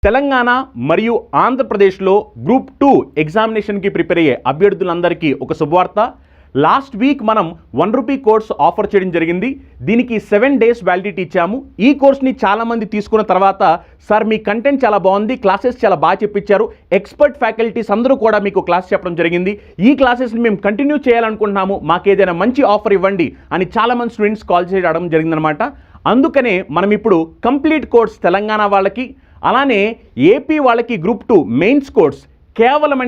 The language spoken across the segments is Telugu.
తెలంగాణ మరియు ఆంధ్రప్రదేశ్లో గ్రూప్ 2 ఎగ్జామినేషన్కి ప్రిపేర్ అయ్యే అభ్యర్థులందరికీ ఒక శుభవార్త. లాస్ట్ వీక్ మనం ₹1 కోర్స్ ఆఫర్ చేయడం జరిగింది. దీనికి 7 డేస్ వ్యాలిడిటీ ఇచ్చాము. ఈ కోర్స్ని చాలామంది తీసుకున్న తర్వాత సార్ మీ కంటెంట్ చాలా బాగుంది, క్లాసెస్ చాలా బాగా చెప్పించారు, ఎక్స్పర్ట్ ఫ్యాకల్టీస్ అందరూ కూడా మీకు క్లాస్ చెప్పడం జరిగింది, ఈ క్లాసెస్ని మేము కంటిన్యూ చేయాలనుకుంటున్నాము, మాకు ఏదైనా మంచి ఆఫర్ ఇవ్వండి అని చాలామంది స్టూడెంట్స్ కాల్ చేయడం జరిగిందనమాట. అందుకనే మనం ఇప్పుడు కంప్లీట్ కోర్స్ తెలంగాణ వాళ్ళకి అలానే ఏపీ వాళ్ళకి గ్రూప్ 2 మెయిన్స్ కోర్స్ కేవలం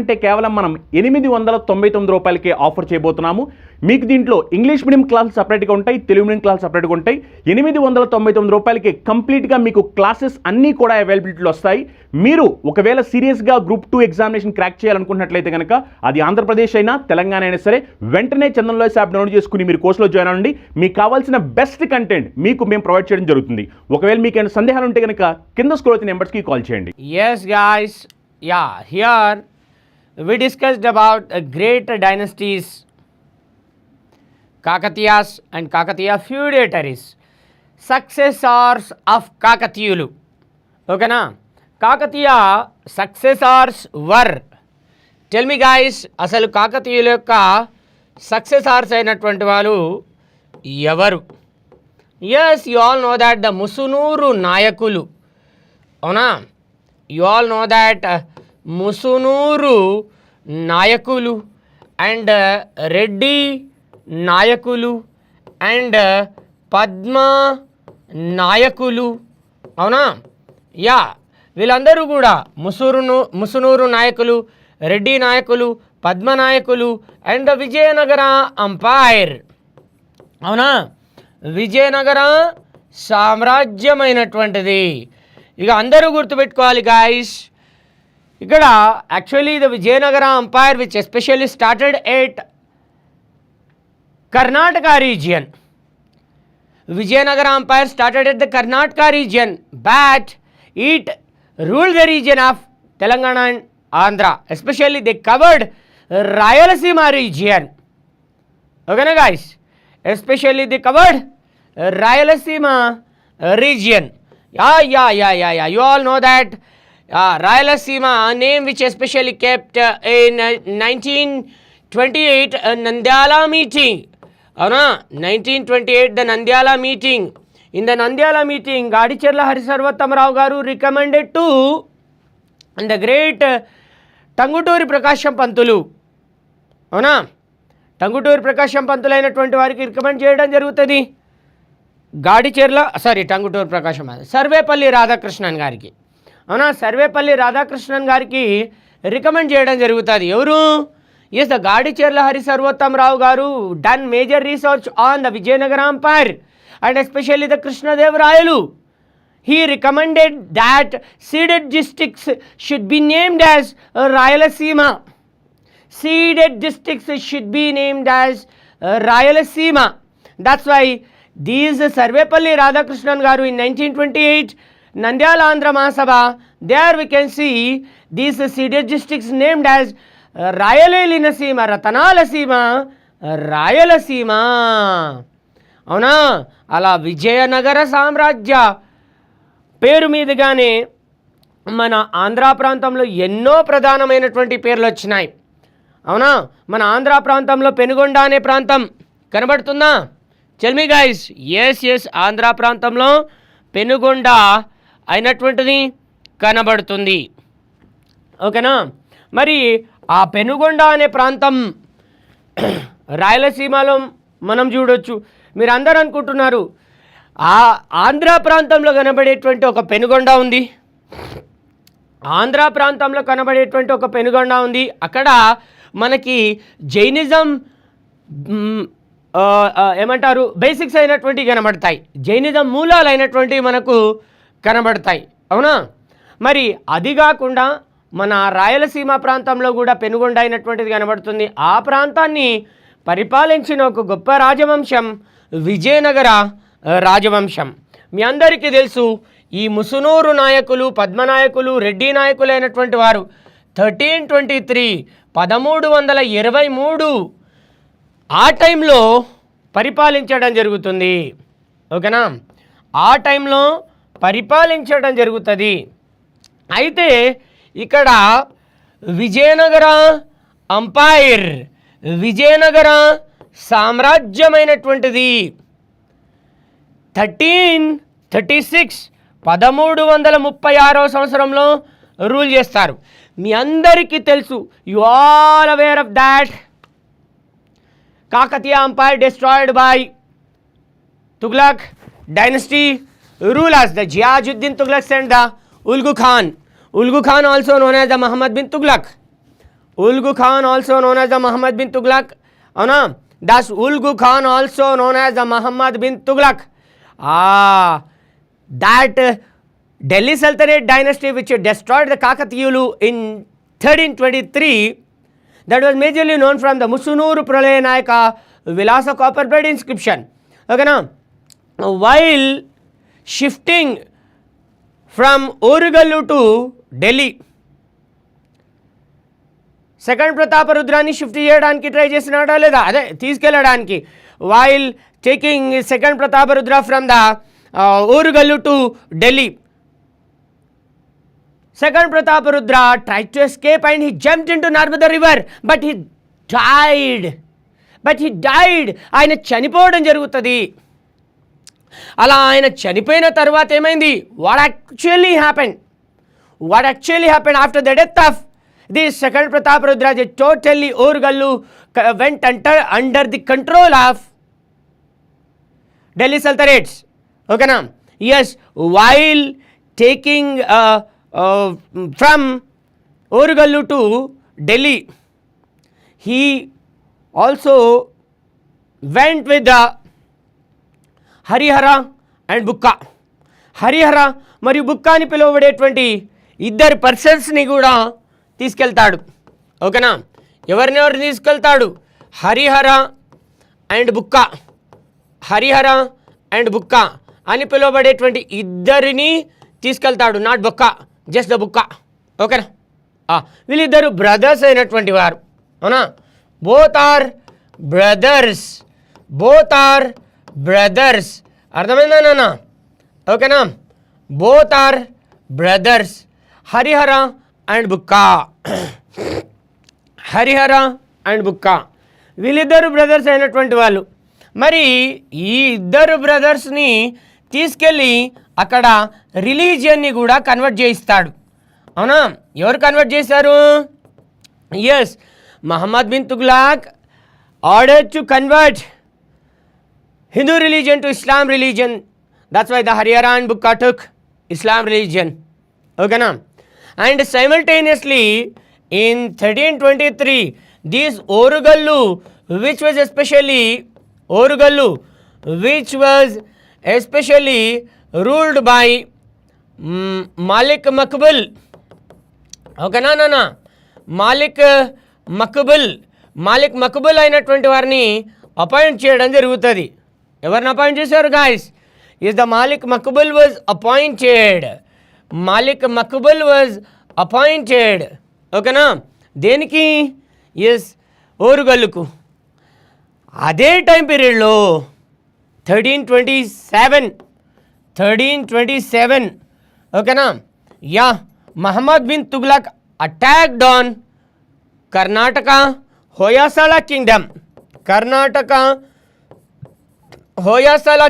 మనం ₹899కే ఆఫర్ చేయబోతున్నాము. మీకు దీంట్లో ఇంగ్లీష్ మీడియం క్లాసులు సపరేట్గా ఉంటాయి, తెలుగు మీడియం క్లాసులు సపరేట్గా ఉంటాయి. ₹899కి కంప్లీట్గా మీకు క్లాసెస్ అన్నీ కూడా అవైలబిలిటీలో వస్తాయి. మీరు ఒకవేళ సీరియస్గా గ్రూప్ 2 ఎగ్జామినేషన్ క్రాక్ చేయాలనుకుంటున్నట్లయితే కనుక అది ఆంధ్రప్రదేశ్ అయినా తెలంగాణ అయినా సరే వెంటనే చందన్ లాయర్స్ యాప్ డౌన్లోడ్ చేసుకుని మీరు కోర్సులో జాయిన్ అవ్వండి. మీకు కావాల్సిన బెస్ట్ కంటెంట్ మీకు మేము ప్రొవైడ్ చేయడం జరుగుతుంది. ఒకవేళ మీకు ఏమైనా సందేహాలు ఉంటే కనుక కింద స్క్రోల్ అవుతున్న నెంబర్స్కి కాల్ చేయండి. Yes guys, yeah, here we discussed about great dynasties, Kakatiyas and Kakatiya feudatories, successors of Kakatiyulu. Okay na? Kakatiya successors were. Tell me guys, asalu Kakatiyulu yokka successors అయినటువంటి వాళ్ళు ఎవరు? Yes, you all know that the Musunuru Nayakulu. అవునా? You all know that Musunuru Nayakulu and Reddy Nayakulu and Padma Nayakulu. అవునా? యా, వీళ్ళందరూ కూడా ముసునూరు నాయకులు, రెడ్డి నాయకులు, పద్మ నాయకులు అండ్ విజయనగర అంపైర్. అవునా? విజయనగర సామ్రాజ్యమైనటువంటిది. ఇక అందరూ గుర్తుపెట్టుకోవాలి గాయస్. ఇక్కడ actually the Vijayanagara empire which especially started at Karnataka region. Vijayanagara Empire started at the Karnataka region, but it ruled the region of Telangana and Andhra. Especially they covered Rayalaseema region. Okay na guys? Especially they covered Rayalaseema region. Yeah. You all know that Rayalaseema, a name which especially kept in 1928 Nandyala meeting. అవునా? 1928 the Nandyala meeting. In the Nandyala meeting Gadicherla Harisarvottamarao గారు recommended to the great Tanguturi Prakasam Pantulu. అవునా? టంగుటూరి ప్రకాశం పంతులు అయినటువంటి వారికి రికమెండ్ చేయడం జరుగుతుంది. టంగుటూరి ప్రకాశం సర్వేపల్లి రాధాకృష్ణన్ గారికి. అవునా? సర్వేపల్లి రాధాకృష్ణన్ గారికి రికమెండ్ చేయడం జరుగుతుంది. ఎవరు? Yes, the Gadicherla Hari Sarvottam Rao Garu done major research on the Vijayanagara Empire and especially the Krishnadevarayalu. He recommended that seeded districts should be named as Rayalaseema. Seeded districts should be named as Rayalaseema. That's why these Sarvepalli Radhakrishnan Garu in 1928 Nandyala Andhra Mahasabha, there we can see these seeded districts named as రాయలేలిన సీమ, రతనాల సీమ, రాయలసీమ. అవునా? అలా విజయనగర సామ్రాజ్య పేరు మీదుగానే మన ఆంధ్ర ప్రాంతంలో ఎన్నో ప్రధానమైనటువంటి పేర్లు వచ్చినాయి. అవునా? మన ఆంధ్ర ప్రాంతంలో పెనుగొండ అనే ప్రాంతం కనబడుతుందా? Tell me guys. Yes, Andhra ప్రాంతంలో పెనుగొండ అయినటువంటిది కనబడుతుంది. ఓకేనా? మరి ఆ పెనుగొండ అనే ప్రాంతం రాయలసీమలో మనం చూడొచ్చు. మీరు అందరూ అనుకుంటున్నారు ఆ ఆంధ్ర ప్రాంతంలో కనబడేటువంటి ఒక పెనుగొండ ఉంది. ఆంధ్ర ప్రాంతంలో కనబడేటువంటి ఒక పెనుగొండ ఉంది. అక్కడ మనకి జైనిజం ఏమంటారు బేసిక్స్ అయినటువంటివి కనబడతాయి, జైనిజం మూలాలు అయినటువంటివి మనకు కనబడతాయి. అవునా? మరి అది కాకుండా మన రాయలసీమ ప్రాంతంలో కూడా పెనుగొండ అయినటువంటిది కనబడుతుంది. ఆ ప్రాంతాన్ని పరిపాలించిన ఒక గొప్ప రాజవంశం విజయనగర రాజవంశం. మీ అందరికీ తెలుసు ఈ ముసునూరు నాయకులు, పద్మనాయకులు, రెడ్డి నాయకులు అయినటువంటి వారు 1323 ఆ టైంలో పరిపాలించడం జరుగుతుంది. ఓకేనా? ఆ టైంలో పరిపాలించడం జరుగుతుంది. అయితే ఇక్కడ విజయనగర అంపైర్, విజయనగర సామ్రాజ్యమైనటువంటిది 1336 1336వ సంవత్సరంలో రూల్ చేస్తారు. మీ అందరికీ తెలుసు, you all aware of that Kakatiya umpire destroyed by Tughlaq dynasty rulers, the Ziauddin Tughlaq and the Ulugh Khan. Ulugh Khan also known as the Muhammad bin Tughlaq. Ulugh Khan also known as the Muhammad bin Tughlaq. Avuna? Thus Ulugh Khan also known as the Muhammad bin Tughlaq. That Delhi Sultanate dynasty which destroyed the Kakatiyulu in 1323, that was majorly known from the Musunuru Pralaya Nayaka Vilasa copper-plate inscription. Okay, now while shifting from Orugallu to Delhi, second ప్రతాపరుద్రాన్ని షిఫ్ట్ చేయడానికి ట్రై చేసినాడా లేదా, అదే తీసుకెళ్ళడానికి, while taking second Prataparudra from the Orugallu to Delhi, second Prataparudra try to escape and he jumped into Narmada river, but he died, ఆయన చనిపోవడం జరుగుతుంది. అలా ఆయన చనిపోయిన తర్వాత ఏమైంది, what actually happened after the death of the second Prataparudra, totally Orugallu went under the control of Delhi sultanates. ఓకేనా, yes, while taking from Orugallu to Delhi, he also went with the Harihara and Bukka. Harihara మరియు బుక్క అని పిలువబడేటువంటి ఇద్దరు పర్సన్స్ని కూడా తీసుకెళ్తాడు. ఓకేనా, ఎవరినెవరు తీసుకెళ్తాడు, హరిహర అండ్ బుక్క, హరిహర అండ్ బుక్క అని పిలువబడేటువంటి ఇద్దరిని తీసుకెళ్తాడు, నాట్ బుక్క, జస్ట్ ద బుక్క. ఓకేనా, వీళ్ళిద్దరు బ్రదర్స్ అయినటువంటి వారు. అవునా, బోత్ ఆర్ బ్రదర్స్, అర్థమైందా నాన్న? ఓకేనా, both are brothers, Harihara and Bukka, Harihara and బుక్క, వీళ్ళిద్దరు బ్రదర్స్ అయినటువంటి వాళ్ళు. మరి ఈ ఇద్దరు బ్రదర్స్ని తీసుకెళ్ళి అక్కడ రిలీజియన్ని కూడా కన్వర్ట్ చేయిస్తాడు. అవునా, ఎవరు కన్వర్ట్ చేశారు? Yes, Muhammad bin Tughlaq ordered to convert Hindu religion to Islam religion. That's why the Harihara and Bukka took Islam religion. Okay, na? And simultaneously in 1323, this Orugallu, which was especially ruled by Malik Maqbul. Okay, na? Malik Maqbul అయినటువంటి వారిని అపాయింట్ చేయడం జరుగుతుంది. ఎవరిని అపాయింట్ చేశారు guys? Is the Malik Maqbul was appointed. ఓకేనా, దేనికి? ఎస్, ఓరుగల్లుకు. అదే టైం పీరియడ్లో 1327 ఓకేనా, yeah, Muhammad bin Tughlaq attacked on Karnataka Hoysala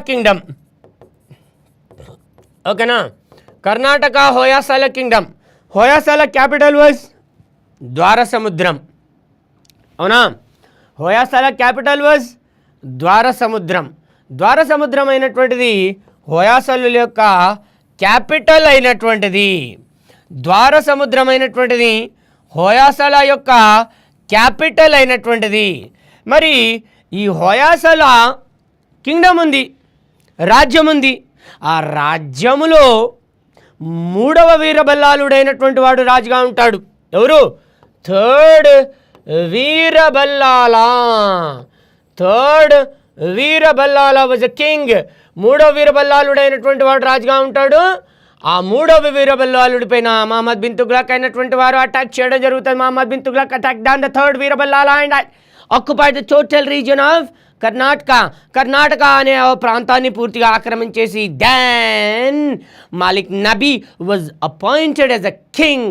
kingdom. Okay, na? Karnataka Hoysala kingdom. Hoysala capital was Dwarasamudram. Avuna, Hoysala capital was Dwarasamudram. Dwarasamudram అయినటువంటిది హోయసల యొక్క క్యాపిటల్ అయినటువంటిది. ద్వారసముద్రం అయినటువంటిది హోయసల యొక్క క్యాపిటల్ అయినటువంటిది. మరి ఈ హోయసల కింగ్డమ్ ఉంది, రాజ్యం ఉంది. ఆ రాజ్యములో మూడవ వీరబల్లాలుడైనటువంటి వాడు రాజుగా ఉంటాడు. ఎవరు? Third Veeraballala was a king. మూడవ వీరబల్లాలుడైనటువంటి వాడు రాజుగా ఉంటాడు. ఆ మూడవ వీరబల్లాలుడి పైన మహమ్మద్ బిన్ తుగ్లక్ అయినటువంటి వారు అటాక్ చేయడం జరుగుతుంది. Muhammad bin Tughlaq attack down the third Veeraballala and occupied the total region of Karnataka అనే ప్రాంతాన్ని పూర్తిగా ఆక్రమించేసి then Malik Nabi was appointed as a king.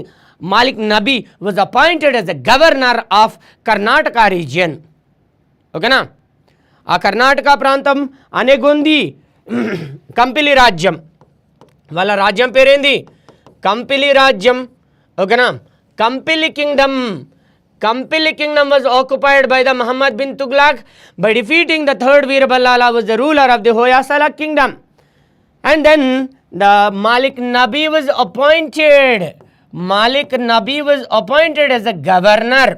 Malik Nabi was appointed as a governor of Karnataka region. ఓకేనా? ఆ కర్ణాటక ప్రాంతం అనేగుంది కంపిలి రాజ్యం. వాళ్ళ రాజ్యం పేరేంది? కంపిలి రాజ్యం. ఓకేనా? కంపిలి kingdom was occupied by the Muhammad bin Tughlaq. By defeating the third Veer Ballala was the ruler of the Hoysala kingdom. And then the Malik Nabi was appointed. Malik Nabi was appointed as a governor.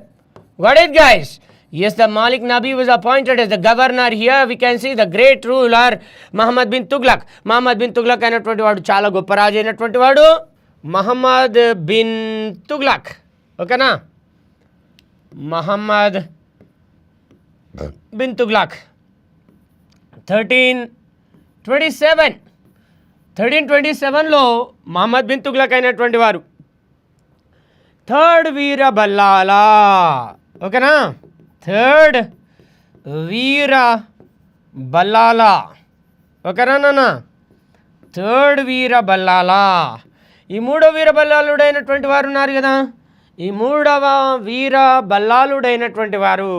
Got it, guys? Yes, the Malik Nabi was appointed as the governor. Here we can see the great ruler Muhammad bin Tughlaq. Muhammad bin Tughlaq అయినటువంటి వాడు, చాలా గొప్ప రాజు అయినటువంటి వాడు మహమ్మద్ బిన్ తుగ్లక్. ఓకేనా? మహమ్మద్ బిన్ తుగ్లక్ 1327లో మహమ్మద్ బిన్ తుగ్లక్ అయినటువంటి వారు థర్డ్ వీర బల్లాలా. ఓకేనా? థర్డ్ వీర బల్లాలా. ఓకేనా నాన్న? థర్డ్ వీర బల్లాలా. ఈ మూడో వీర బల్లాలుడైనటువంటి వారు ఉన్నారు కదా, ఈ మూడవ వీర బల్లాలుడైనటువంటి వారు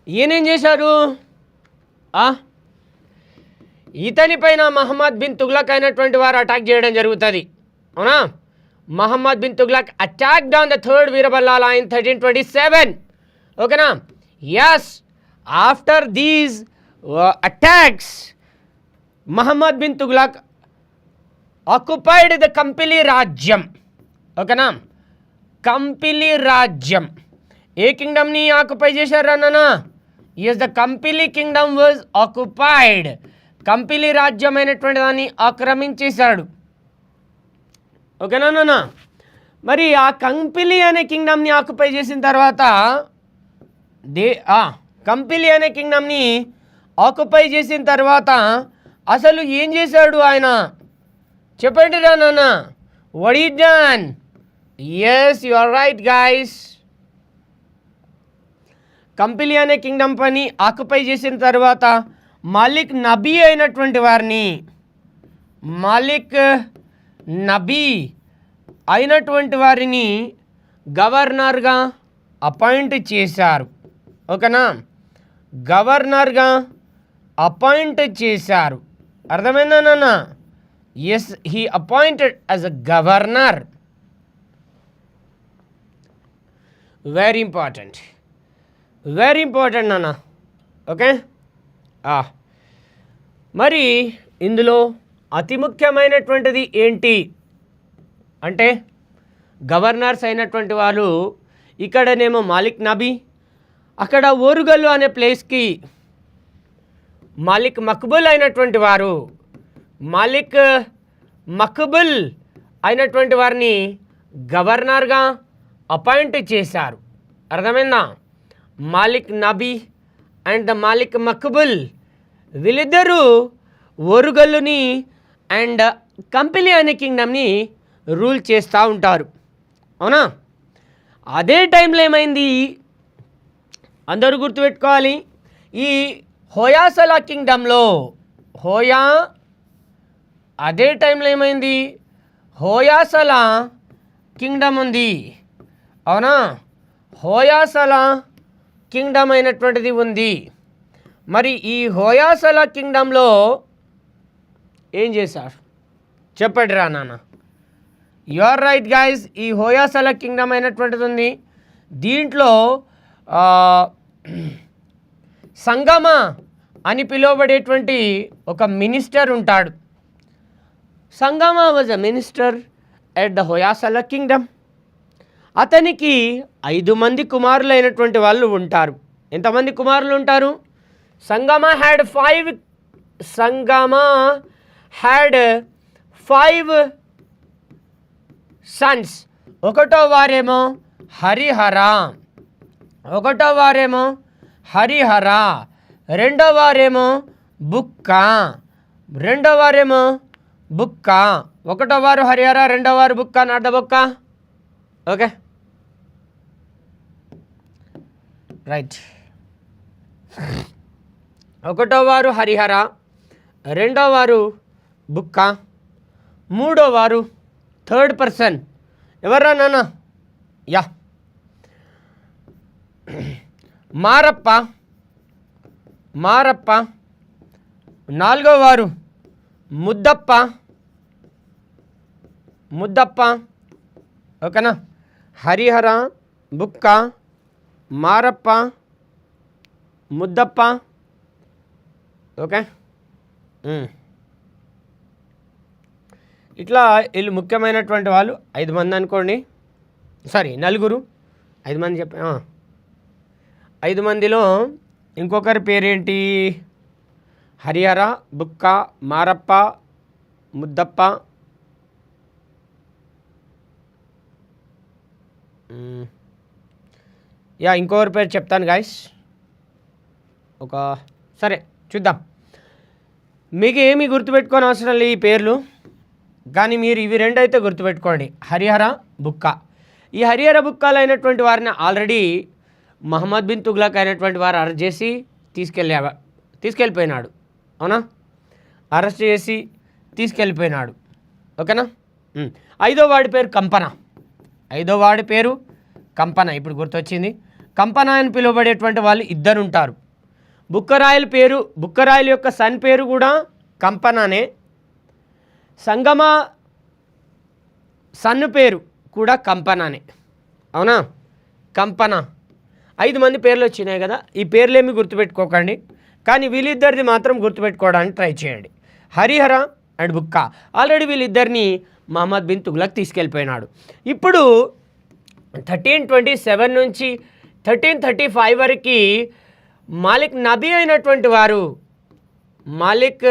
ఈయనేం చేశారు? ఇతని పైన మహమ్మద్ బిన్ తుగ్లక్ అయినటువంటి వారు అటాక్ చేయడం జరుగుతుంది. అవునా? Muhammad bin Tughlaq attacked on the third Veera Ballala in 1327. ఓకేనా? Yes, after these attacks Muhammad bin Tughlaq occupied the Kampili రాజ్యం. ఓకేనా? కంపిలి రాజ్యం ఏ కింగ్డమ్ని ఆక్యుపై చేశారు అన్న? Yes, the Kampili kingdom was occupied. Kampili రాజ్యం అయినటువంటి దాన్ని ఆక్రమించేశాడు. ఓకేనా నాన్న? మరి ఆ కంపిలి అనే కింగ్డమ్ని ఆక్యుపై చేసిన తర్వాత కంపిలి అనే కింగ్డమ్ని ఆక్యుపై చేసిన తర్వాత అసలు ఏం చేశాడు ఆయన? చెప్పండి రా నాన్న. What is done? Yes, you are right guys. Kampili అనే కింగ్డమ్ పని ఆక్యుపై చేసిన తర్వాత మాలిక్ నబీ అయినటువంటి వారిని గవర్నర్గా అపాయింట్ చేశారు. ఓకేనా? గవర్నర్గా అపాయింట్ చేశారు. అర్థమైందా నాన్న? Yes, he appointed as a governor. Very important నాన్న. ఓకే? మరి ఇందులో అతి ముఖ్యమైనటువంటిది ఏంటి అంటే, గవర్నర్స్ అయినటువంటి వాళ్ళు ఇక్కడనేమో మాలిక్ నబీ, అక్కడ ఓరుగల్లు అనే ప్లేస్కి మాలిక్ మక్బుల్ అయినటువంటి వారు, మాలిక్ మక్బుల్ అయినటువంటి వారిని గవర్నర్గా అపాయింట్ చేశారు. అర్థమైందా? మాలిక్ నబీ అండ్ ద మాలిక్ మక్బుల్ వీళ్ళిద్దరూ ఓరుగల్లుని అండ్ కంపిలి అనే కింగ్డమ్ని రూల్ చేస్తూ ఉంటారు. అవునా? అదే టైంలో ఏమైంది అందరూ గుర్తుపెట్టుకోవాలి, ఈ హోయాసలా కింగ్డమ్లో అదే టైంలో ఏమైంది, హోయాసలా కింగ్డమ్ ఉంది. అవునా? హోయాసలా కింగ్డమ్ అయినటువంటిది ఉంది. మరి ఈ హోయాసలా కింగ్డమ్లో ఏం చేశారు చెప్పండి రా నాన్న. You are right guys. ఈ హోయాసలా కింగ్డమ్ అయినటువంటిది ఉంది. దీంట్లో సంగమ అని పిలువబడేటువంటి ఒక మినిస్టర్ ఉంటాడు. Sangama was a minister at the Hoysala kingdom. అతనికి 5 మంది కుమారులు అయినటువంటి వాళ్ళు ఉంటారు. ఎంతమంది కుమారులు ఉంటారు? సంగమ హ్యాడ్ 5 సన్స్. ఒకటో వారేమో హరిహర, రెండో వారేమో బుక్క. ఒకటో వారు హరిహర, రెండో వారు బుక్క, not the Bukka. Okay? Right. ఒకటో వారు హరిహర, రెండో వారు బుక్క, మూడో వారు థర్డ్ పర్సన్ ఎవర్రా నాన్న? యా మారప్ప, మారప్ప. నాలుగో వారు ముద్దప్ప, ముద్దప్ప. ఓకేనా? హరిహర, బుక్క, మారప్ప, ముద్దప్ప. ఓకే. ఇట్లా వీళ్ళు ముఖ్యమైనటువంటి వాళ్ళు 5 మంది అనుకోండి, సారీ నలుగురు, 5 మంది చెప్పా. 5 మందిలో ఇంకొకరి పేరేంటి? హరిహర, బుక్క, మారప్ప, ముద్దప్ప, యా ఇంకొకరి పేరు చెప్తాను గాయస్. సరే చూద్దాం. మీకు ఏమీ గుర్తుపెట్టుకోని అవసరం లేదు ఈ పేర్లు, కానీ మీరు ఇవి రెండు అయితే గుర్తుపెట్టుకోండి, హరిహర, బుక్క. ఈ హరిహర బుక్కలు అయినటువంటి వారిని ఆల్రెడీ మహమ్మద్ బిన్ తుగ్లక్ అయినటువంటి వారు అరెస్ట్ చేసి తీసుకెళ్ళిపోయినాడు. అవునా? అరెస్ట్ చేసి తీసుకెళ్ళిపోయినాడు. ఓకేనా? 5వ వాడి పేరు కంపన. 5వ వాడి పేరు కంపన. ఇప్పుడు గుర్తొచ్చింది. కంపన అని పిలువబడేటువంటి వాళ్ళు 2 ఉంటారు. బుక్కరాయల యొక్క సన్ పేరు కూడా కంపననే. సంగమ సన్ పేరు కూడా కంపననే. అవునా? కంపన. 5 మంది పేర్లు వచ్చినాయి కదా, ఈ పేర్లేమి గుర్తుపెట్టుకోకండి, కానీ వీళ్ళిద్దరిది మాత్రం గుర్తుపెట్టుకోవడానికి ట్రై చేయండి. Harihara and Bukka. ఆల్రెడీ వీళ్ళిద్దరిని మహమ్మద్ బిన్ తుగ్లక్ తీసుకెళ్ళిపోయినాడు. ఇప్పుడు 1327 నుంచి 1335 వరకు మాలిక్ నబీ అయినటువంటి వారు, మాలిక్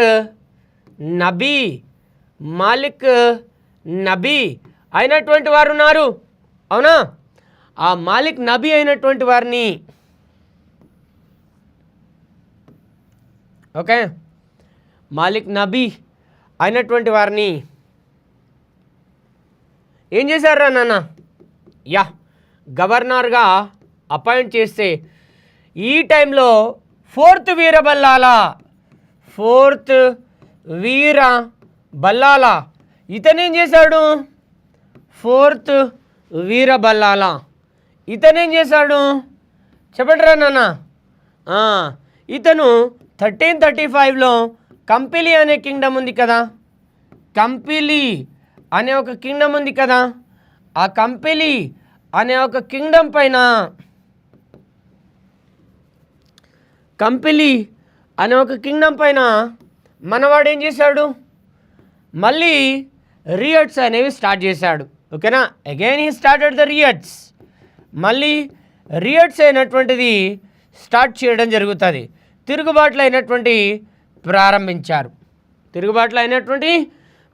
నబీ అయినటువంటి వారు ఉన్నారు. అవునా? ఆ మాలిక్ నబీ అయినటువంటి వారిని, ఓకే, మాలిక్ నబీ అయినటువంటి వారిని ఏం చేశారా నాన్న? యా గవర్నర్గా అపాయింట్ చేస్తే ఈ టైంలో 4th వీర బల్లాల ఇతనేం చేశాడు? 4th వీర బల్లాల ఇతనేం చేశాడు? చెప్పండిరా నాన్న. ఇతను 1335లో కంపిలి అనే కింగ్డమ్ ఉంది కదా, కంపిలి అనే ఒక కింగ్డమ్ ఉంది కదా, ఆ కంపిలి అనే ఒక కింగ్డమ్ పైన, కంపిలి అనే ఒక కింగ్డమ్ పైన మనవాడు ఏం చేశాడు? మళ్ళీ రియట్స్ అనేవి స్టార్ట్ చేశాడు. ఓకేనా? Again he started the riots. మళ్ళీ రియట్స్ అయినటువంటిది స్టార్ట్ చేయడం జరుగుతుంది. తిరుగుబాట్లు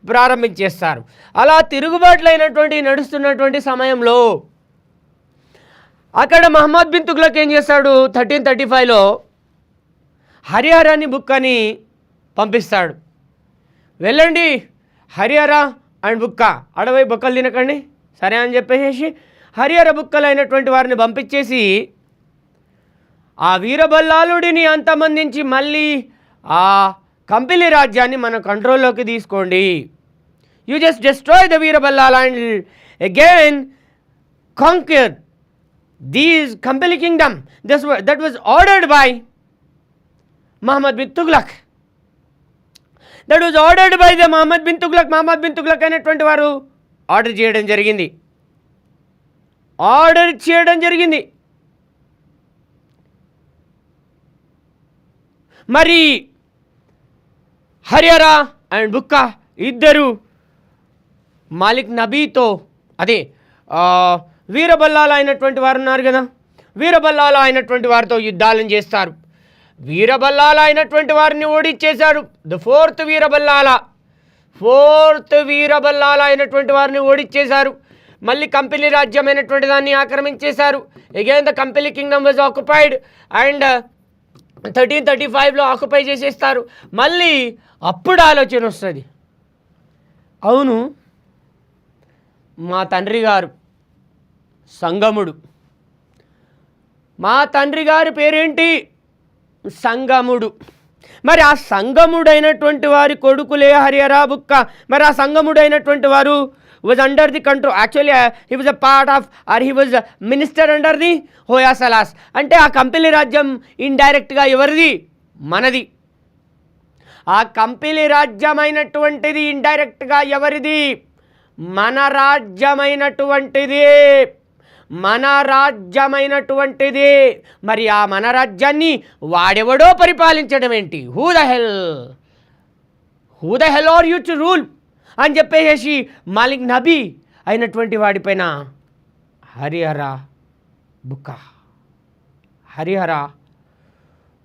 ప్రారంభించేస్తారు. అలా తిరుగుబాట్లు నడుస్తున్నటువంటి సమయంలో అక్కడ మహమ్మద్ బిన్ తుగ్లక్ ఏం చేస్తాడు? 1335లో హరిహరాని బుక్కని పంపిస్తాడు. వెళ్ళండి హరిహర అండ్ బుక్క, అడవై బొక్కలు తినకండి సరే అని చెప్పేసి హరిహర బుక్కలు అయినటువంటి వారిని పంపించేసి ఆ వీరబల్లాలుడిని అంతమందించి మళ్ళీ ఆ కంపిలి రాజ్యాన్ని మన కంట్రోల్లోకి తీసుకోండి. You just destroy the Veeraballala and again conquer these Kampili kingdom. That was ordered by Muhammad bin Tughlaq. Muhammad bin Tughlaq అనేటువంటి వారు ఆర్డర్ చేయడం జరిగింది. మరి హరిహర అండ్ బుక్క ఇద్దరు మాలిక్ నబీతో, అదే వీరబల్లాల అయినటువంటి వారు ఉన్నారు కదా, వీరబల్లాల అయినటువంటి వారితో యుద్ధాలను చేస్తారు. వీరబల్లాల అయినటువంటి వారిని ఓడించేశారు. ద 4th వీరబల్లాల అయినటువంటి వారిని ఓడించేశారు. మళ్ళీ కంపిలి రాజ్యమైనటువంటి దాన్ని ఆక్రమించేశారు. Again the Kampili kingdom was occupied and 1335లో ఆక్యుపై చేసేస్తారు. మళ్ళీ అప్పుడు ఆలోచన వస్తుంది, అవును మా తండ్రి గారు సంగముడు మా తండ్రి గారి పేరేంటి? సంగముడు. మరి ఆ సంగముడైనటువంటి వారి కొడుకులే హరిహర, బుక్క. మరి ఆ సంగముడైనటువంటి వారు was under the control, actually he was a part of, or he was a minister under the Hoysalas. అంటే ఆ కంపిలి రాజ్యం ఇండైరెక్ట్గా ఎవరిది? మనది. ఆ కంపిలి రాజ్యమైనటువంటిది ఇండైరెక్ట్గా ఎవరిది? మన రాజ్యమైనటువంటిది. మన రాజ్యమైనటువంటిది. మరి ఆ మన రాజ్యాన్ని వాడెవడో పరిపాలించడం ఏంటి? Who the hell are you to rule అని చెప్పేసి మాలిక్ నబీ అయినటువంటి వాడిపైన హరిహర బుక్క, హరిహర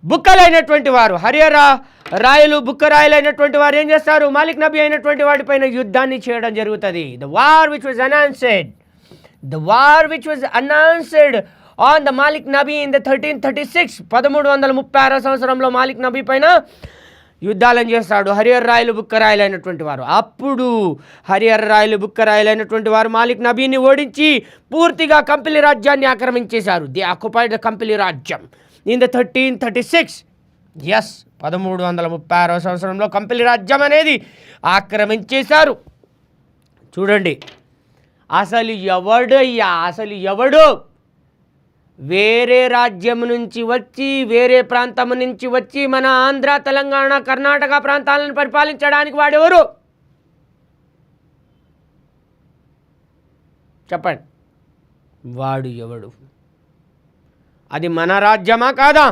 బుక్కలైనటువంటి వారు, హరిహర రాయలు, బుక్క రాయలైనటువంటి వారు ఏం చేస్తారు? మాలిక్ నబీ అయినటువంటి వాడిపైన యుద్ధాన్ని చేయడం జరుగుతుంది. The war which was announced on the Malik Nabi in the 1336, 1336 సంవత్సరంలో మాలిక్ నబీ పైన యుద్ధాలను చేస్తాడు హరిహర రాయలు, బుక్క రాయలైనటువంటి వారు. అప్పుడు హరిహర రాయలు, బుక్క రాయలైనటువంటి వారు మాలిక్ నబీని ఓడించి పూర్తిగా కంపిలి రాజ్యాన్ని ఆక్రమించేశారు. ది ఆక్యుపైడ్ ద కంపిలి రాజ్యం ఇన్ ద 1336. 1336 సంవత్సరంలో కంపిలి రాజ్యం అనేది ఆక్రమించేశారు. చూడండి, అసలు ఎవడు వేరే రాజ్యం నుంచి వచ్చి, వేరే ప్రాంతం నుంచి వచ్చి మన ఆంధ్ర, తెలంగాణ, కర్ణాటక ప్రాంతాలను పరిపాలించడానికి వాడెవరు? చెప్పండి, వాడు ఎవడు? అది మన రాజ్యమా కాదా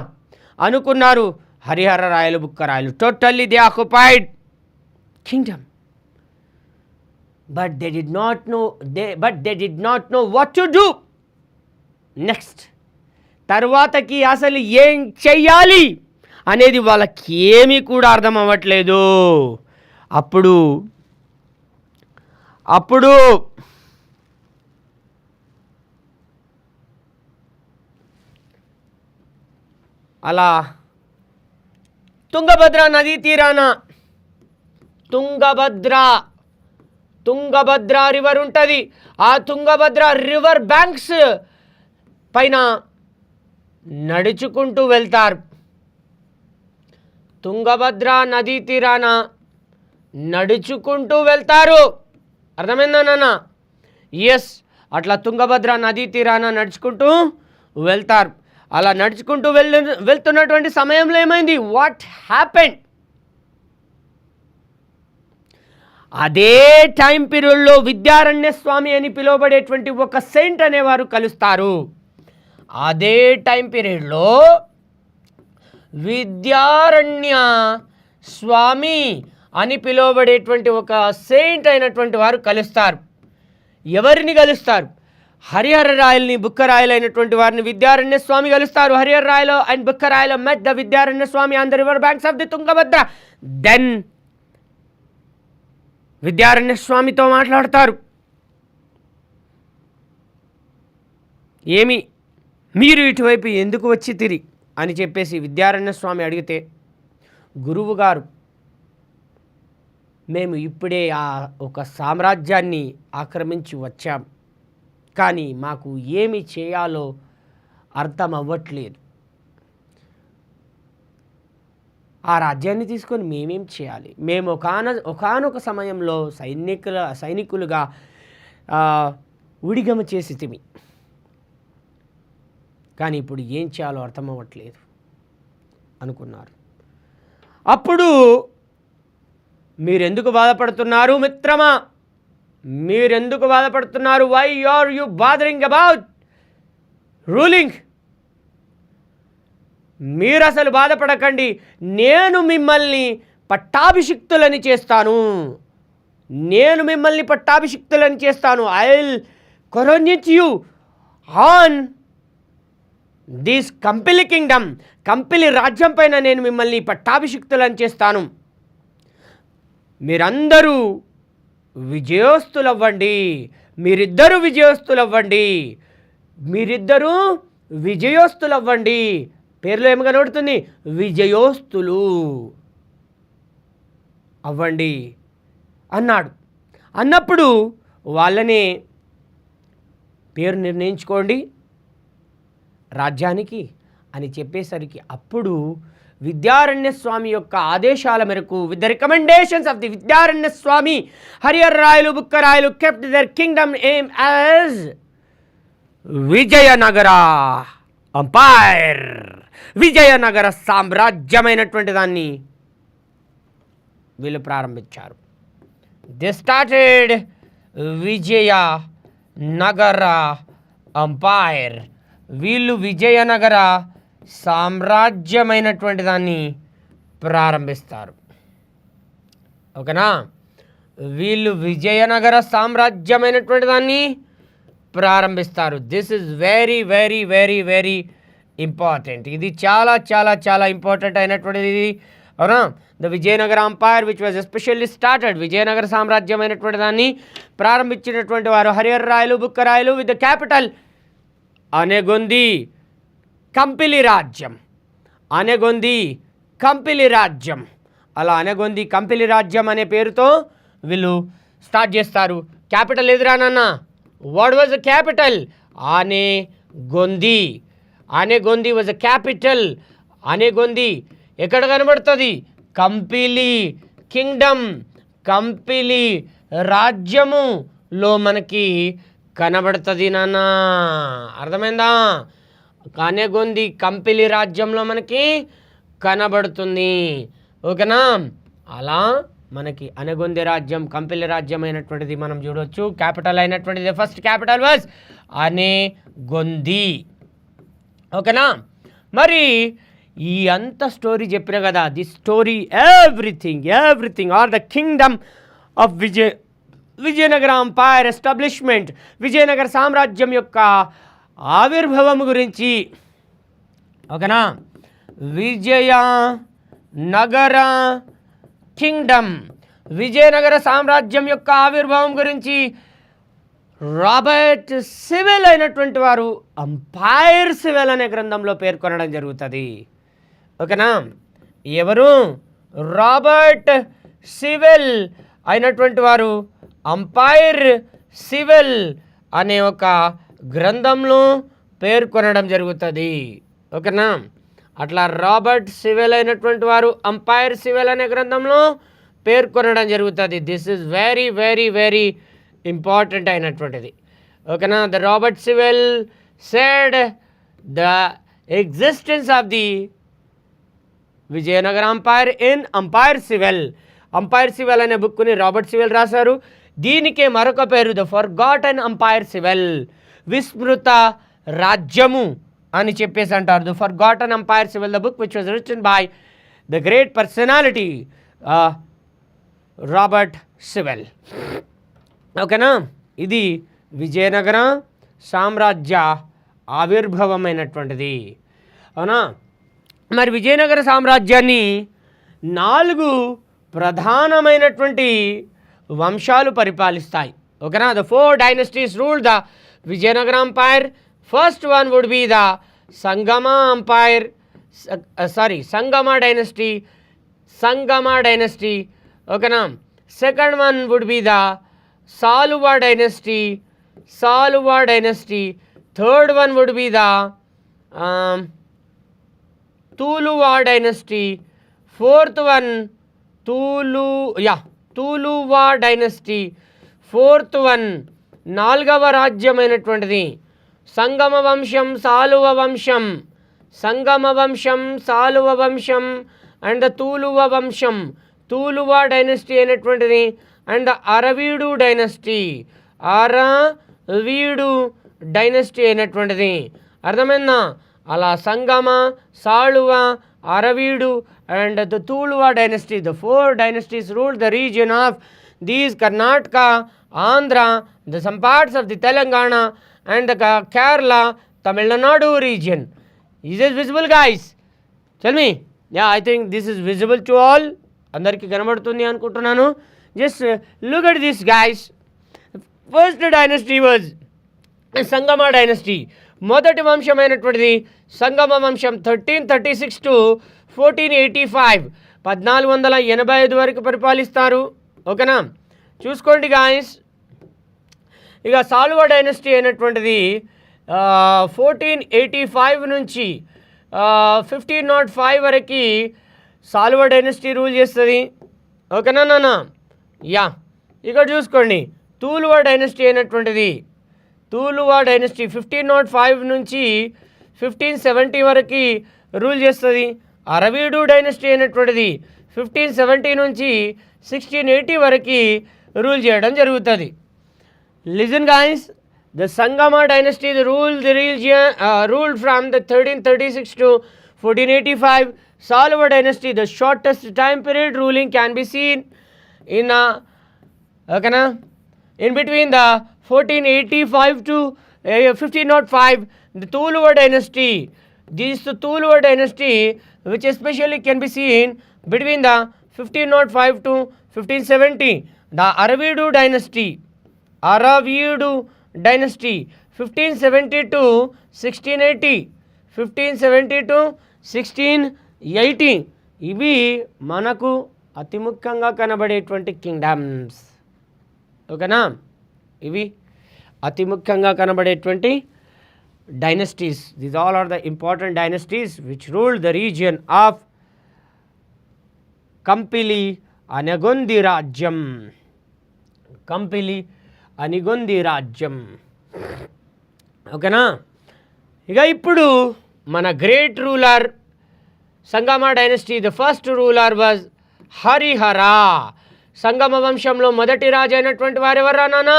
అనుకున్నారు Harihara Rayalu, Bukka Rayalu. Totally they occupied kingdom, but they did not know what to do next. తర్వాతకి అసలు ఏం చెయ్యాలి అనేది వాళ్ళకి ఏమీ కూడా అర్థం అవ్వట్లేదు. అప్పుడు అలా తుంగభద్ర నదీ తీరాన తుంగభద్ర రివర్ ఉంటుంది. ఆ తుంగభద్ర రివర్ బ్యాంక్స్ పైన నడుచుకుంటూ వెళ్తారు. తుంగభద్ర నదీ తీరాన నడుచుకుంటూ వెళ్తారు. అర్థమైందా నాన్న? ఎస్, అట్లా తుంగభద్ర నదీ తీరాన నడుచుకుంటూ వెళ్తారు. అలా నడుచుకుంటూ వెళ్తున్నటువంటి సమయంలో ఏమైంది? What happened? అదే టైం పీరియడ్లో విద్యారణ్య స్వామి అని పిలువబడేటువంటి ఒక సెయింట్ అనేవారు కలుస్తారు. అదే టైం పీరియడ్లో విద్యారణ్య స్వామి అని పిలువబడేటువంటి ఒక సెయింట్ అయినటువంటి వారు కలుస్తారు. ఎవరిని కలుస్తారు? హరిహర రాయల్ని, బుక్క రాయలైనటువంటి వారిని విద్యారణ్య స్వామి కలుస్తారు. Harihara Rayalu and Bukka Rayalu met the Vidyaranya Swami on the river banks of the Tungabhadra. Then Vidyaranya స్వామితో మాట్లాడతారు. ఏమి, మీరు ఇటువైపు ఎందుకు వచ్చి తిరిగి అని చెప్పేసి విద్యారణ్య స్వామి అడిగితే, గురువు గారు, మేము ఇప్పుడే ఆ ఒక సామ్రాజ్యాన్ని ఆక్రమించి వచ్చాం, కానీ మాకు ఏమి చేయాలో అర్థం అవ్వట్లేదు. ఆ రాజ్యాన్ని తీసుకొని మేమేం చేయాలి? మేము ఒకానొక సమయంలో సైనికులుగా ఉడిగమ చేసి తిమి, కానీ ఇప్పుడు ఏం చేయాలో అర్థం అవ్వట్లేదు అనుకున్నారు. అప్పుడు మీరెందుకు బాధపడుతున్నారు మిత్రమా? మీరెందుకు బాధపడుతున్నారు? Why are you bothering about ruling? మీరు అసలు బాధపడకండి. నేను మిమ్మల్ని పట్టాభిషిక్తులని చేస్తాను. I will coronate you on this Kampili kingdom. Kampili రాజ్యం పైన నేను మిమ్మల్ని పట్టాభిషిక్తులని చేస్తాను. మీరందరూ విజయోస్తులవ్వండి. మీరిద్దరూ విజయోస్తులవ్వండి. పేర్లో ఏమి కనబడుతుంది? విజయోస్తులు అవ్వండి అన్నాడు. అన్నప్పుడు వాళ్ళని పేరు నిర్ణయించుకోండి, రాజ్యానికి అని చెప్పేసరికి అప్పుడు విద్యారణ్య స్వామి యొక్క ఆదేశాల మేరకు with the recommendations of the Vidyaranya Swami Harihara Rayalu Bukkarayalu kept their kingdom aim as Vijayanagara empire, Vijayanagara సామ్రాజ్యమైనటువంటి దాన్ని వీళ్ళు ప్రారంభించారు. They started Vijayanagara empire. వీళ్ళు విజయనగర సామ్రాజ్యమైనటువంటి దాన్ని ప్రారంభిస్తారు. ఓకేనా, వీళ్ళు విజయనగర సామ్రాజ్యమైనటువంటి దాన్ని ప్రారంభిస్తారు. This is very very very very important. ఇది చాలా చాలా చాలా ఇంపార్టెంట్ అయినటువంటిది. అవునా, the Vijayanagara empire which was especially started, విజయనగర సామ్రాజ్యమైనటువంటి దాన్ని ప్రారంభించినటువంటి వారు Harihara Rayalu Bukkarayalu with the capital Anegondi Kampili రాజ్యం. అనెగొంది కంపిలి రాజ్యం. అలా అనెగొంది కంపిలి రాజ్యం అనే పేరుతో వీళ్ళు స్టార్ట్ చేస్తారు. క్యాపిటల్ ఎదురానన్న, what was the capital? Anegondi. Anegondi was the capital. Anegondi ఎక్కడ కనబడుతుంది? కంపిలి కింగ్డమ్, కంపిలి రాజ్యములో మనకి కనబడుతుంది నాన్న. అర్థమైందా? అనెగొంది కంపిలి రాజ్యంలో మనకి కనబడుతుంది. ఓకేనా, అలా మనకి అనెగొంది రాజ్యం కంపిలి రాజ్యం అయినటువంటిది మనం చూడవచ్చు. క్యాపిటల్ అయినటువంటిది ఫస్ట్ క్యాపిటల్ వాజ్ అనెగొంది. ఓకేనా, మరి ఈ అంత స్టోరీ చెప్పిన కదా, the story everything are the kingdom of Vijayanagara empire establishment, Vijayanagara సామ్రాజ్యం యొక్క ఆవిర్భావం గురించి. ఓకేనా, విజయనగర కింగ్డమ్, విజయనగర సామ్రాజ్యం యొక్క ఆవిర్భావం గురించి రాబర్ట్ సివెల్ అయినటువంటి వారు అంపైర్ సివెల్ అనే గ్రంథంలో పేర్కొనడం జరుగుతుంది. ఓకేనా, ఎవరు? రాబర్ట్ సివెల్ అయినటువంటి వారు అంపైర్ సివెల్ అనే ఒక గ్రంథంలో పేర్కొనడం జరుగుతుంది. ఓకేనా, అట్లా రాబర్ట్ సివెల్ అయినటువంటి వారు అంపైర్ సివెల్ అనే గ్రంథంలో పేర్కొనడం జరుగుతుంది. This is very very very important అయినటువంటిది. ఓకేనా, the Robert Sewell said the existence of the Vijayanagara empire in empire Sewell. Empire Sewell అనే బుక్ని రాబర్ట్ సివెల్ రాశారు. దీనికే మరొక పేరు ద ఫర్గాటన్ అంపైర్ సివెల్, విస్మృత రాజ్యము అని చెప్పేసి అంటారు. The forgotten empire Sewell, the book which was written by the great personality Robert Sewell. ఓకేనా, ఇది విజయనగర సామ్రాజ్య ఆవిర్భావమైనటువంటిది. అవునా, మరి విజయనగర సామ్రాజ్యాన్ని 4 ప్రధానమైనటువంటి వంశాలు పరిపాలిస్తాయి. ఓకేనా, the 4 dynasties ruled the Vijayanagara empire. First one would be the Sangama empire, Sangama dynasty. ఓకేనా, second one would be the Saluva dynasty. Third one would be the Tuluva dynasty. Fourth one Tuluva dynasty. Fourth one 4వ రాజ్యమైనటువంటిది సంగమ వంశం, సాలువ వంశం అండ్ తూలువ వంశం, తూలువా డైనస్టీ అయినటువంటిది అండ్ అరవీడు డైనస్టీ అయినటువంటిది. అర్థమైందా? అలా సంగమ, Saluva, Aravidu and the Tuluva dynasty, the 4 dynasties ruled the region of these Karnataka, Andhra, some parts of the Telangana and the Kerala, Tamil Nadu region. Is this visible, guys? Tell me. Yeah, I think this is visible to all. Andarki kanabadutundi anukuntunnanu. Just look at this, guys. First dynasty was Sangama dynasty. మొదటి వంశమైనటువంటిది సంగమ వంశం 1336 to 1485, 1485 వరకు పరిపాలిస్తారు. ఓకేనా, చూసుకోండి గాయస్. ఇక సాలువా డైనస్టీ అయినటువంటిది 1485 నుంచి 1505 వరకు సాల్వ డైనస్టీ రూల్ చేస్తుంది. ఓకేనా నాన్న? యా, ఇక్కడ చూసుకోండి, తూలువా డైనస్టీ అయినటువంటిది, తూలువా డైనస్టీ 1505 నుంచి 1570 వరకు రూల్ చేస్తుంది. అరవీడు డైనస్టీ అయినటువంటిది 1570 నుంచి 1680 వరకు రూల్ చేయడం జరుగుతుంది. Listen guys, the Sangama dynasty ruled the region ruled from the 1336 to 1485. Salva dynasty, the shortest time period ruling, can be seen in in between the 1485 to 1505. The Tuluva dynasty, this Tuluva dynasty, which especially can be seen between the 1505 to 1570. The Aravidu dynasty, Aravidu dynasty 1570 to 1680, 1570 to 1680. ఇవి మనకు అతి ముఖ్యంగా కనబడేటువంటి కింగ్డమ్స్. ఓకేనా? ఇవి అతి ముఖ్యంగా కనబడేటువంటి dynasties. These all are the important dynasties which ruled the region of Kampili Anegondi రాజ్యం. కంపిలి అనిగొంది రాజ్యం. ఓకేనా? ఇక ఇప్పుడు మన great ruler Sangama dynasty, the first ruler was Harihara. Sangama వంశంలో మొదటి రాజు అయినటువంటి వారు ఎవరా నాన్న?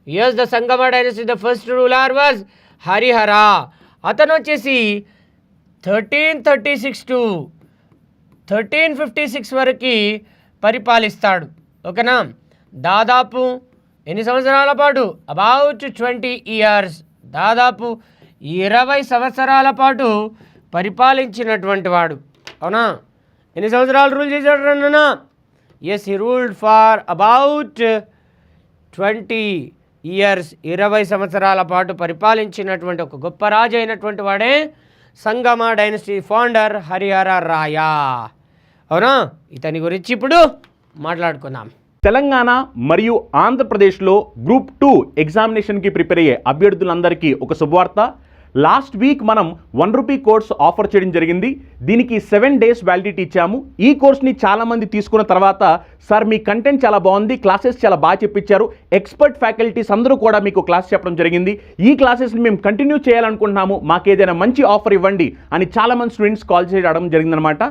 Yes, the Sangama dynasty the first ruler was Harihara. అతను వచ్చేసి 1336 to 1356 వరకు పరిపాలిస్తాడు. ఓకేనా? దాదాపు ఎన్ని సంవత్సరాల పాటు? అబౌట్ 20 years, దాదాపు 20 సంవత్సరాల పాటు పరిపాలించినటువంటి వాడు. అవునా? ఎన్ని సంవత్సరాలు రూల్ చేశాడు అన్న? Yes, he ruled for about 20 years, 20 సంవత్సరాల పాటు పరిపాలించినటువంటి ఒక గొప్ప రాజు అయినటువంటి వాడే సంగమ డైనస్టీ ఫౌండర్ హరిహర రాయ. అవునా? ఇతని గురించి ఇప్పుడు మాట్లాడుకుందాం. తెలంగాణ మరియు ఆంధ్రప్రదేశ్లో గ్రూప్ 2 ఎగ్జామినేషన్కి ప్రిపేర్ అయ్యే అభ్యర్థులందరికీ ఒక శుభవార్త. లాస్ట్ వీక్ మనం 1 రూపీ కోర్స్ ఆఫర్ చేయడం జరిగింది. దీనికి 7 days వ్యాలిడిటీ ఇచ్చాము. ఈ కోర్స్ని చాలామంది తీసుకున్న తర్వాత, సార్ మీ కంటెంట్ చాలా బాగుంది, క్లాసెస్ చాలా బాగా చెప్పించారు, ఎక్స్పర్ట్ ఫ్యాకల్టీస్ అందరూ కూడా మీకు క్లాస్ చెప్పడం జరిగింది, ఈ క్లాసెస్ని మేము కంటిన్యూ చేయాలనుకుంటున్నాము, మాకు ఏదైనా మంచి ఆఫర్ ఇవ్వండి అని చాలామంది స్టూడెంట్స్ కాల్ చేయడం జరిగిందనమాట.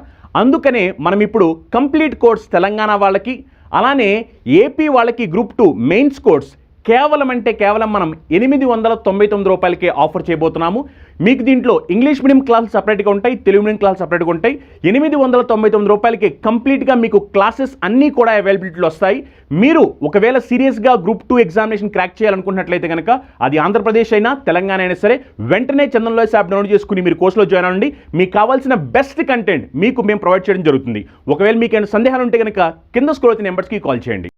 అందుకనే మనం ఇప్పుడు కంప్లీట్ కోర్స్ తెలంగాణ వాళ్ళకి, అలానే ఏపీ వాళ్ళకి గ్రూప్ 2 మెయిన్స్ కోర్స్ కేవలం మనం 899 రూపాయలకే ఆఫర్ చేయబోతున్నాము. మీకు దీంట్లో ఇంగ్లీష్ మీడియం క్లాసులు సపరేట్గా ఉంటాయి, తెలుగు మీడియం క్లాసులు సపరేట్గా ఉంటాయి. 899 రూపాయలకి కంప్లీట్గా మీకు క్లాసెస్ అన్నీ కూడా అవైలబిలిటీలో వస్తాయి. మీరు ఒకవేళ సీరియస్గా గ్రూప్ 2 ఎగ్జామినేషన్ క్రాక్ చేయాలనుకుంటున్నట్లయితే కనుక, అది ఆంధ్రప్రదేశ్ అయినా తెలంగాణ అయినా సరే, వెంటనే చందన్ లాయర్స్ యాప్ డౌన్లోడ్ చేసుకుని మీరు కోర్సులో జాయిన్ అవ్వండి. మీకు కావాల్సిన బెస్ట్ కంటెంట్ మీకు మేము ప్రొవైడ్ చేయడం జరుగుతుంది. ఒకవేళ మీకు ఏమైనా సందేహాలు ఉంటే కనుక కింద స్క్రోల్ అవుతున్న నెంబర్స్కి కాల్ చేయండి.